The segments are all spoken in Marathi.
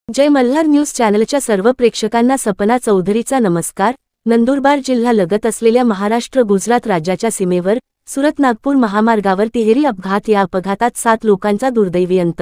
जय मल्हार न्यूज चॅनलच्या सर्व प्रेक्षकांना सपना चौधरीचा नमस्कार। नंदुरबार जिल्हा लगत असलेल्या महाराष्ट्र गुजरात राज्याच्या सीमेवर सुरत नागपूर महामार्गावर तिहेरी अपघात। या अपघातात 7 लोकांचा दुर्दैवी अंत।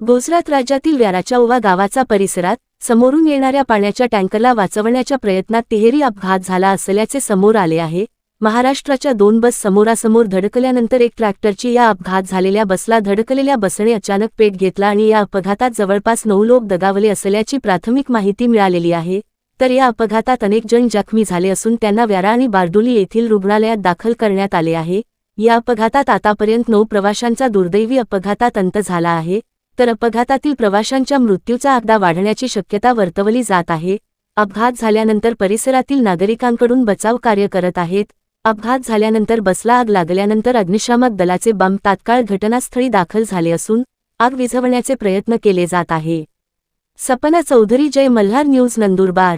गुजरात राज्यातील व्याराचाओवा गावाचा परिसरात समोरून येणाऱ्या पाण्याच्या टँकरला वाचवण्याच्या प्रयत्नात तिहेरी अपघात झाला असल्याचे समोर आले आहे। महाराष्ट्राच्या 2 बस समोरासमोर धडकल्यानंतर एक ट्रॅक्टरची या अपघात झालेल्या बसला धडकलेल्या बसने अचानक पेट घेतला आणि या अपघातात जवळपास 9 लोक दगावले असल्याची प्राथमिक माहिती मिळालेली आहे। तर या अपघातात अनेक जण जखमी झाले असून त्यांना व्यारा आणि बारडोली येथील रुग्णालयात दाखल करण्यात आले आहे। या अपघातात आतापर्यंत 9 प्रवाशांचा दुर्दैवी अपघातात अंत झाला आहे, तर अपघातातील प्रवाशांच्या मृत्यूचा आकडा वाढण्याची शक्यता वर्तवली जात आहे। अपघात झाल्यानंतर परिसरातील नागरिकांकडून बचाव कार्य करत आहेत। अपघात झाल्यानंतर बसला आग लागल्यानंतर अग्निशामक दलाचे बंब तात्काळ घटनास्थळी दाखल झाले असून आग विझवण्याचे प्रयत्न केले जात आहे। सपना चौधरी, जय मल्हार न्यूज, नंदुरबार।